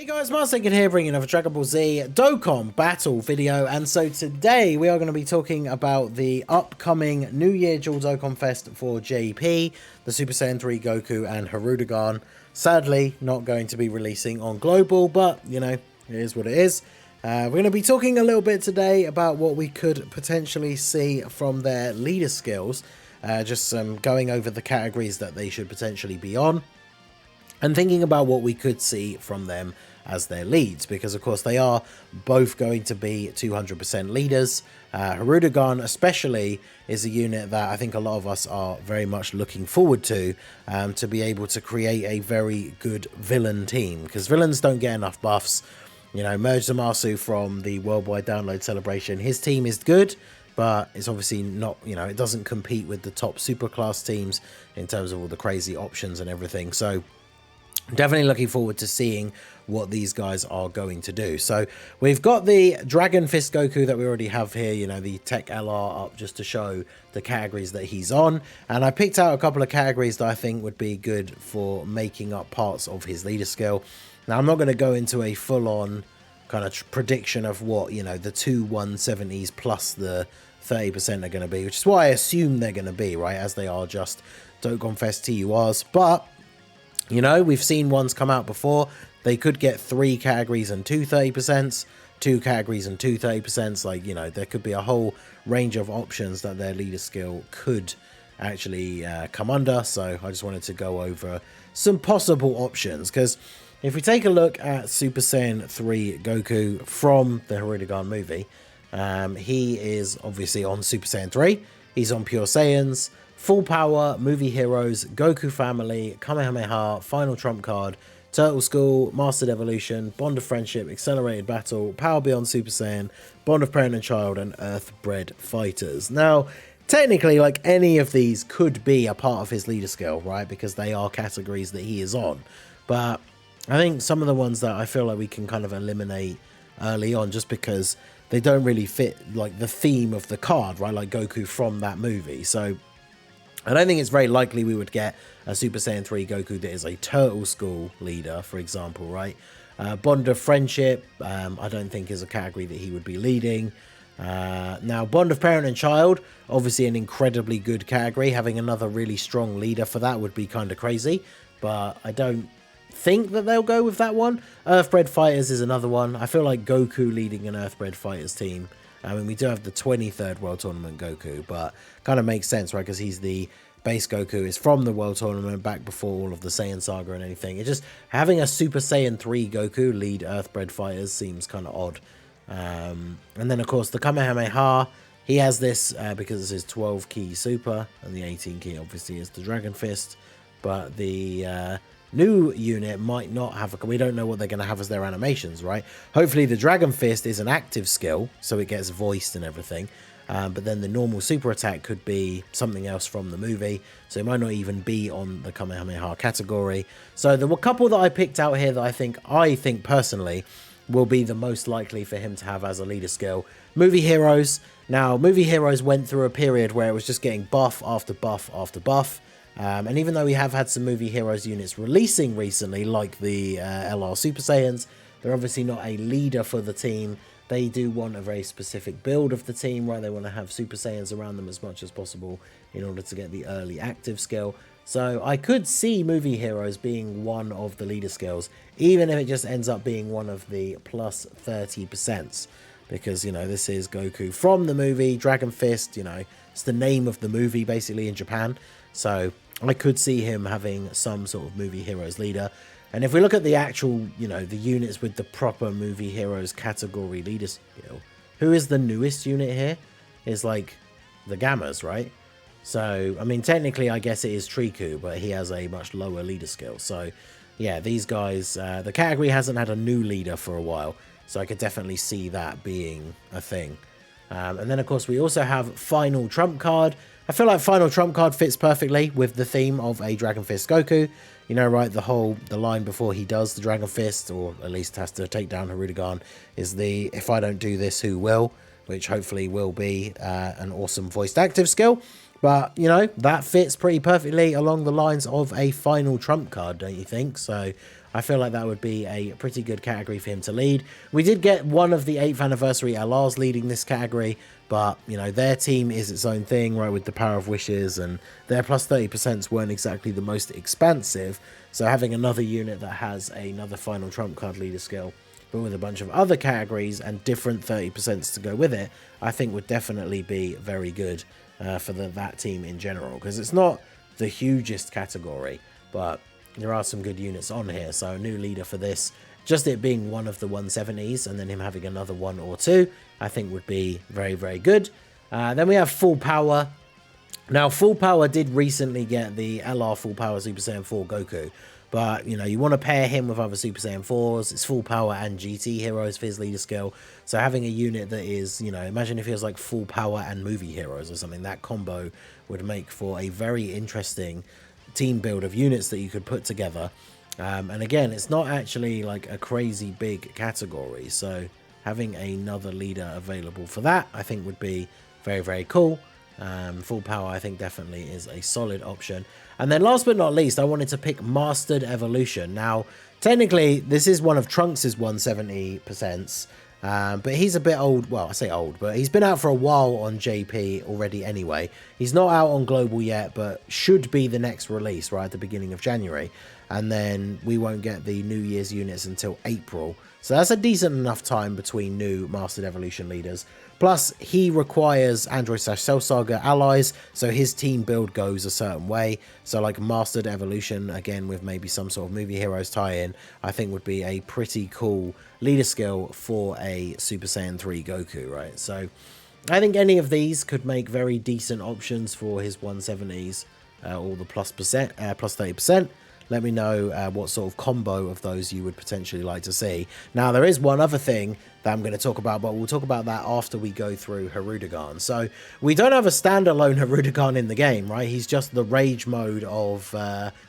Guys, Marsingin here bringing another Dragon Ball Z Dokkan battle video, and so today we are going to be talking about the upcoming New Year Dual Dokkan Fest for JP, the Super Saiyan 3 Goku and Hirudegarn. Sadly, not going to be releasing on Global, but, you know, it is what it is. We're going to be talking a little bit today about what we could potentially see from their leader skills, just going over the categories that they should potentially be on, and thinking about what we could see from them as their leads, because of course they are both going to be 200% leaders. Hirudegarn especially is a unit that I think a lot of us are very much looking forward to be able to create a very good villain team, because villains don't get enough buffs. You know, Merge Zamasu from the worldwide download celebration, his team is good, but it's obviously not, you know, it doesn't compete with the top superclass teams in terms of all the crazy options and everything. So definitely looking forward to seeing what these guys are going to do. So we've got the Dragon Fist Goku that we already have here, you know, the Tech LR up just to show the categories that he's on. And I picked out a couple of categories that I think would be good for making up parts of his leader skill. Now, I'm not going to go into a full-on kind of prediction of what, you know, the two 170s plus the 30% are going to be, which is what I assume they're going to be, right, as they are just Dokkan Fest TURs. But you know, we've seen ones come out before. They could get 3 categories and 2 30%, 2 categories and 2 30%. Like, you know, there could be a whole range of options that their leader skill could actually come under. So I just wanted to go over some possible options, because if we take a look at Super Saiyan 3 Goku from the Hirudegarn movie, he is obviously on Super Saiyan 3. He's on Pure Saiyans, Full Power, Movie Heroes, Goku Family, Kamehameha, Final Trump Card, Turtle School, Mastered Evolution, Bond of Friendship, Accelerated Battle, Power Beyond Super Saiyan, Bond of Parent and Child, and Earthbred Fighters. Now, technically, like, any of these could be a part of his leader skill, right? Because they are categories that he is on. But I think some of the ones that I feel like we can kind of eliminate early on, just because they don't really fit, like, the theme of the card, right? Like Goku from that movie. So I don't think it's very likely we would get a Super Saiyan 3 Goku that is a Turtle School leader, for example, right? Bond of Friendship, I don't think is a category that he would be leading. Now, Bond of Parent and Child, obviously an incredibly good category. Having another really strong leader for that would be kind of crazy, but I don't think that they'll go with that one. Earthbred Fighters is another one. I feel like Goku leading an Earthbred Fighters team. I mean, we do have the 23rd World Tournament Goku, but kind of makes sense, right? Because he's the base Goku, is from the World Tournament back before all of the Saiyan Saga and anything. It just, having a Super Saiyan 3 Goku lead Earthbred Fighters seems kind of odd. And then, of course, the Kamehameha, he has this because it's his 12 key super, and the 18 key obviously is the Dragon Fist. But the new unit might not have we don't know what they're going to have as their animations, right? Hopefully the Dragon Fist is an active skill, so it gets voiced and everything, but then the normal super attack could be something else from the movie, so it might not even be on the Kamehameha category. So there were a couple that I picked out here that I think personally will be the most likely for him to have as a leader skill. Movie Heroes. Now, Movie Heroes went through a period where it was just getting buff after buff after buff. And even though we have had some Movie Heroes units releasing recently, like the LR Super Saiyans, they're obviously not a leader for the team. They do want a very specific build of the team, right? They want to have Super Saiyans around them as much as possible in order to get the early active skill. So I could see Movie Heroes being one of the leader skills, even if it just ends up being one of the plus 30%. Because, you know, this is Goku from the movie, Dragon Fist, you know, it's the name of the movie basically in Japan. So I could see him having some sort of Movie Heroes leader. And if we look at the actual, you know, the units with the proper Movie Heroes category leader skill, who is the newest unit here? Is like the Gammas, right? So, I mean, technically, I guess it is Triku, but he has a much lower leader skill. So, yeah, these guys, the category hasn't had a new leader for a while. So I could definitely see that being a thing. And then, of course, we also have Final Trump Card. I feel like Final Trump Card fits perfectly with the theme of a Dragon Fist Goku. You know, right, the line before he does the Dragon Fist, or at least has to take down Hirudegarn, is the, if I don't do this, who will? Which hopefully will be an awesome voiced active skill. But, you know, that fits pretty perfectly along the lines of a Final Trump Card, don't you think? So I feel like that would be a pretty good category for him to lead. We did get one of the 8th anniversary LRs leading this category, but, you know, their team is its own thing, right, with the Power of Wishes, and their plus 30% weren't exactly the most expansive, so having another unit that has another final trump card leader skill, but with a bunch of other categories and different 30% to go with it, I think would definitely be very good for that team in general, because it's not the hugest category, but there are some good units on here. So a new leader for this, just it being one of the 170s and then him having another one or two, I think would be very, very good. Then we have Full Power. Now, Full Power did recently get the LR Full Power Super Saiyan 4 Goku, but, you know, you want to pair him with other Super Saiyan 4s. It's Full Power and GT heroes for his leader skill. So having a unit that is, you know, imagine if he was like Full Power and movie heroes or something. That combo would make for a very interesting team build of units that you could put together. And again, it's not actually like a crazy big category. So having another leader available for that, I think would be very, very cool. Full Power, I think, definitely is a solid option. And then last but not least, I wanted to pick Mastered Evolution. Now, technically, this is one of Trunks' 170%, but he's a bit old. Well, I say old, but he's been out for a while on JP already anyway. He's not out on Global yet, but should be the next release, right, at the beginning of January. And then we won't get the New Year's units until April. So that's a decent enough time between new Mastered Evolution leaders. Plus, he requires Android/Cell Saga allies, so his team build goes a certain way. So like Mastered Evolution, again, with maybe some sort of movie heroes tie-in, I think would be a pretty cool leader skill for a Super Saiyan 3 Goku, right? So I think any of these could make very decent options for his 170s, or the plus 30%. Let me know what sort of combo of those you would potentially like to see. Now, there is one other thing that I'm going to talk about, but we'll talk about that after we go through Hirudegarn. So, we don't have a standalone Hirudegarn in the game, right? He's just the rage mode of,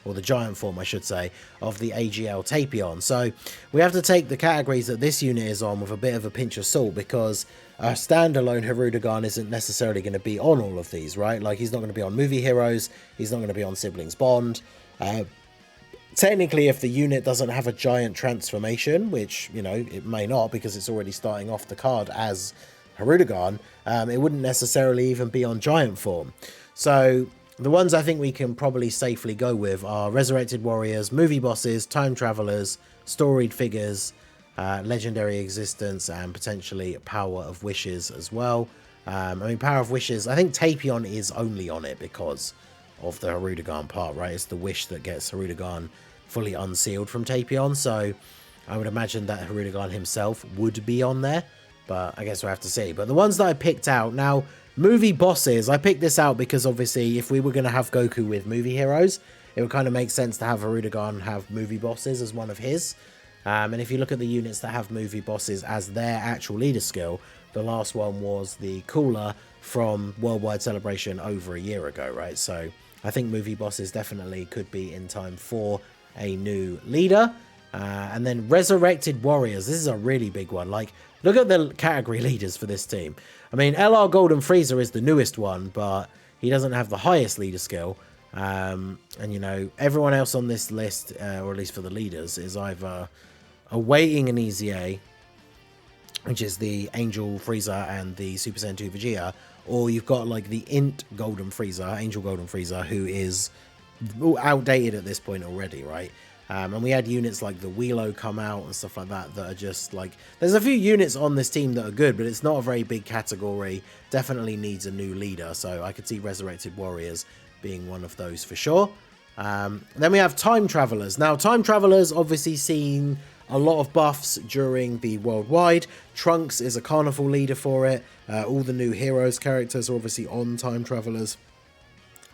or the giant form, I should say, of the AGL Tapion. So, we have to take the categories that this unit is on with a bit of a pinch of salt, because a standalone Hirudegarn isn't necessarily going to be on all of these, right? Like, he's not going to be on Movie Heroes, he's not going to be on Siblings Bond. Technically, if the unit doesn't have a giant transformation, which, you know, it may not because it's already starting off the card as Hirudegarn, it wouldn't necessarily even be on giant form. So the ones I think we can probably safely go with are Resurrected Warriors, Movie Bosses, Time Travelers, Storied Figures, Legendary Existence, and potentially Power of Wishes as well. I mean, Power of Wishes, I think Tapion is only on it because of the Hirudegarn part, right? It's the wish that gets Hirudegarn fully unsealed from Tapion, so I would imagine that Hirudegarn himself would be on there, but I guess we'll have to see. But the ones that I picked out, now, Movie Bosses, I picked this out because obviously if we were going to have Goku with movie heroes, it would kind of make sense to have Hirudegarn have Movie Bosses as one of his. And if you look at the units that have Movie Bosses as their actual leader skill, the last one was the Cooler from Worldwide Celebration over a year ago, right? So I think Movie Bosses definitely could be in time for a new leader. And then Resurrected Warriors. This is a really big one. Like, look at the category leaders for this team. I mean, LR Golden Frieza is the newest one, but he doesn't have the highest leader skill. And, you know, everyone else on this list, or at least for the leaders, is either awaiting an EZA, which is the Angel Frieza and the Super Saiyan 2 Vegeta, or you've got like the Int Golden Frieza, Angel Golden Frieza, who is outdated at this point already, right? And we had units like the Wheelo come out and stuff like that that are just like, there's a few units on this team that are good, but it's not a very big category. Definitely needs a new leader, so I could see Resurrected Warriors being one of those for sure. Then we have Time Travelers. Now, Time Travelers obviously seen a lot of buffs during the Worldwide. Trunks is a Carnival leader for it. All the new Heroes characters are obviously on Time Travelers.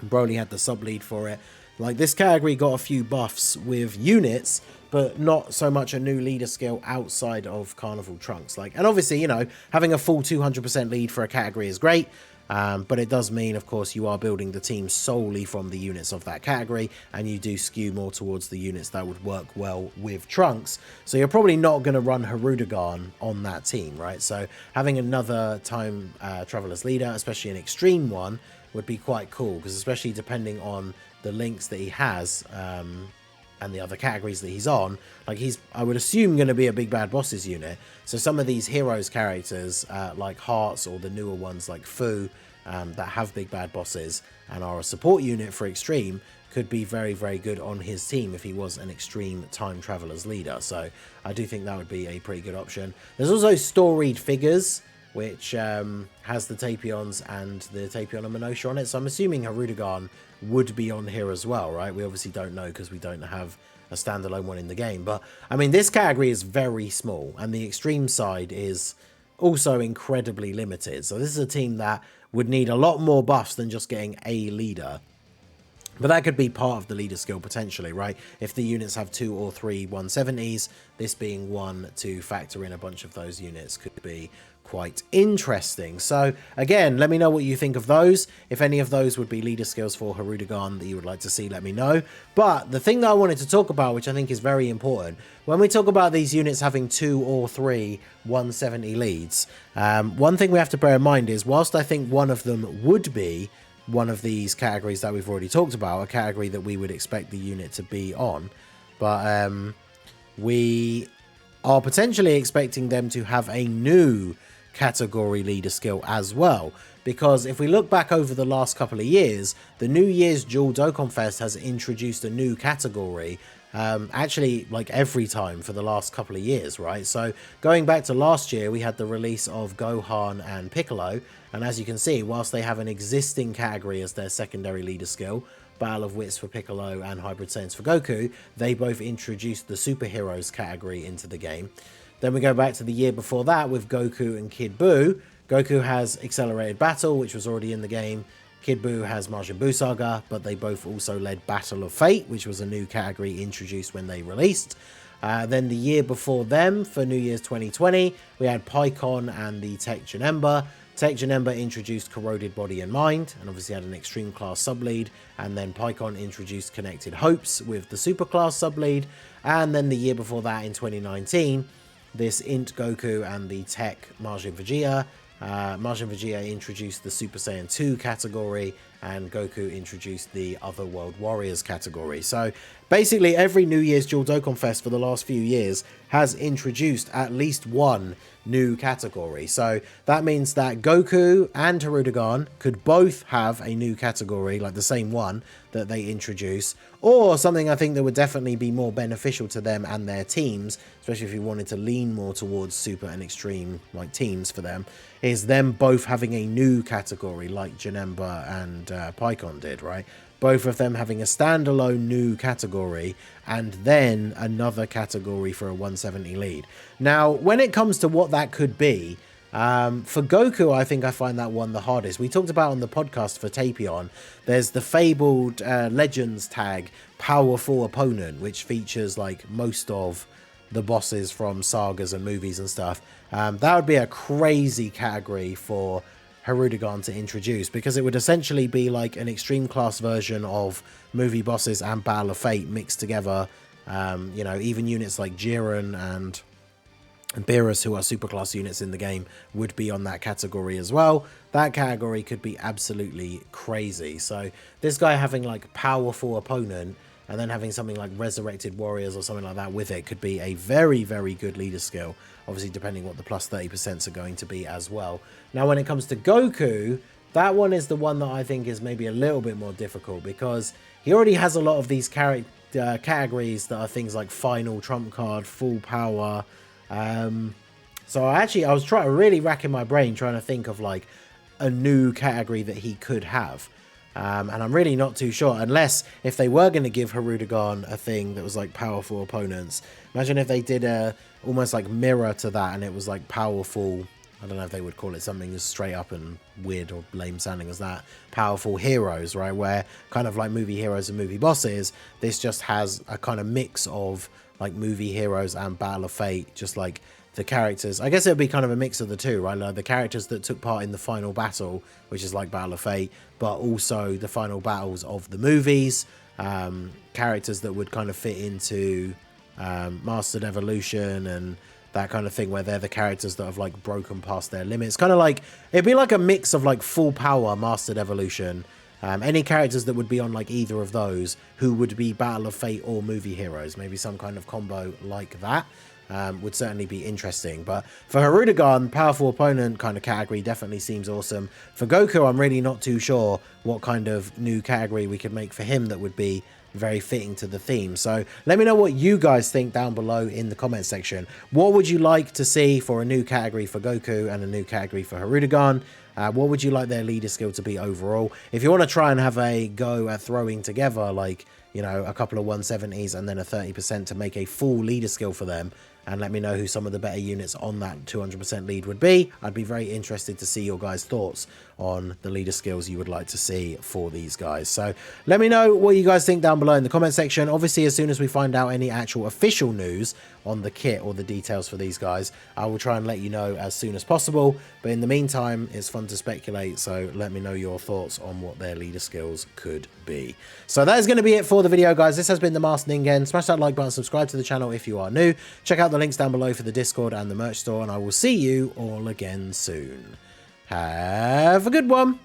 Broly had the sub-lead for it. Like, this category got a few buffs with units, but not so much a new leader skill outside of Carnival Trunks. Like, and obviously, you know, having a full 200% lead for a category is great. But it does mean, of course, you are building the team solely from the units of that category, and you do skew more towards the units that would work well with Trunks. So you're probably not going to run Hirudegarn on that team, right? So having another Time Travelers leader, especially an extreme one, would be quite cool, because especially depending on the links that he has, and the other categories that he's on, like he's, I would assume, going to be a big bad bosses unit. So some of these heroes characters like Hearts, or the newer ones like Fu, that have big bad bosses and are a support unit for Extreme, could be very, very good on his team if he was an Extreme Time Travelers leader. So I do think that would be a pretty good option. There's also storied figures, which has the Tapions and the Tapion and Minosha on it. So I'm assuming Hirudegarn would be on here as well, right? We obviously don't know because we don't have a standalone one in the game. But, I mean, this category is very small, and the Extreme side is also incredibly limited. So this is a team that would need a lot more buffs than just getting a leader. But that could be part of the leader skill potentially, right? If the units have 2 or 3 170s, this being one to factor in a bunch of those units could be quite interesting. So again, let me know what you think of those. If any of those would be leader skills for Hirudegarn that you would like to see, let me know. But the thing that I wanted to talk about, which I think is very important, when we talk about these units having 2 or 3 170 leads, one thing we have to bear in mind is, whilst I think one of them would be one of these categories that we've already talked about, a category that we would expect the unit to be on, but we are potentially expecting them to have a new category leader skill as well, because if we look back over the last couple of years, the New Year's Dual Dokkan Fest has introduced a new category actually like every time for the last couple of years, right? So going back to last year, we had the release of Gohan and Piccolo, and as you can see, whilst they have an existing category as their secondary leader skill, Battle of Wits for Piccolo and Hybrid Saiyans for Goku, they both introduced the superheroes category into the game. Then we go back to the year before that with Goku and Kid Buu. Goku has Accelerated Battle, which was already in the game. Kid Buu has Majin Buu Saga, but they both also led Battle of Fate, which was a new category introduced when they released. Then the year before them, for New Year's 2020, we had Pikkon and the Tech Janemba. Tech Janemba introduced Corroded Body and Mind, and obviously had an Extreme Class sublead. And then Pikkon introduced Connected Hopes with the Super Class sublead. And then the year before that, in 2019, this Int Goku and the Tech Majin Vegeta. Majin Vegeta introduced the Super Saiyan 2 category, and Goku introduced the Otherworld Warriors category. So basically every New Year's Dual Dokkan Fest for the last few years has introduced at least one new category. So that means that Goku and Hirudegarn could both have a new category, like the same one that they introduce, or something I think that would definitely be more beneficial to them and their teams, especially if you wanted to lean more towards super and extreme like teams for them, is them both having a new category like Janemba and Pikkon did, right? Both of them having a standalone new category and then another category for a 170 lead. Now, when it comes to what that could be, for Goku, I think I find that one the hardest. We talked about on the podcast for Tapion, there's the fabled Legends tag, Powerful Opponent, which features like most of the bosses from sagas and movies and stuff. That would be a crazy category for Hirudegarn to introduce, because it would essentially be like an extreme class version of movie bosses and Battle of Fate mixed together. You know, even units like Jiren and Beerus, who are superclass units in the game, would be on that category as well. That category could be absolutely crazy. So this guy having like Powerful Opponent and then having something like Resurrected Warriors or something like that with it could be a very, very good leader skill. Obviously, depending what the plus 30% are going to be as well. Now, when it comes to Goku, that one is the one that I think is maybe a little bit more difficult, because he already has a lot of these categories that are things like Final Trump Card, Full Power. So I was really racking my brain trying to think of like a new category that he could have. And I'm really not too sure, unless if they were going to give Hirudegarn a thing that was like Powerful Opponents. Imagine if they did a almost like mirror to that, and it was like Powerful, I don't know if they would call it something as straight up and weird or lame sounding as that, Powerful Heroes, right? Where kind of like movie heroes and movie bosses, this just has a kind of mix of like movie heroes and Battle of Fate, just like the characters. I guess it would be kind of a mix of the two, right? Like the characters that took part in the final battle, which is like Battle of Fate, but also the final battles of the movies, characters that would kind of fit into Mastered Evolution and that kind of thing, where they're the characters that have like broken past their limits. Kind of like, it'd be like a mix of like Full Power, Mastered Evolution, Any characters that would be on like either of those who would be Battle of Fate or movie heroes, maybe some kind of combo like that. Would certainly be interesting. But for Hirudegarn, powerful opponent kind of category definitely seems awesome. For Goku, I'm really not too sure what kind of new category we could make for him that would be very fitting to the theme. So let me know what you guys think down below in the comment section. What would you like to see for a new category for Goku and a new category for Hirudegarn? What would you like their leader skill to be overall? If you want to try and have a go at throwing together, like, you know, a couple of 170s and then a 30% to make a full leader skill for them, and let me know who some of the better units on that 200% lead would be. I'd be very interested to see your guys' thoughts on the leader skills you would like to see for these guys. So let me know what you guys think down below in the comment section. Obviously, as soon as we find out any actual official news on the kit or the details for these guys, I will try and let you know as soon as possible. But in the meantime, it's fun to speculate, so let me know your thoughts on what their leader skills could be. So that is going to be it for the video, guys. This has been the Masked Ningen. Smash that like button, subscribe to the channel if you are new. Check out the links down below for the Discord and the merch store, and I will see you all again soon. Have a good one.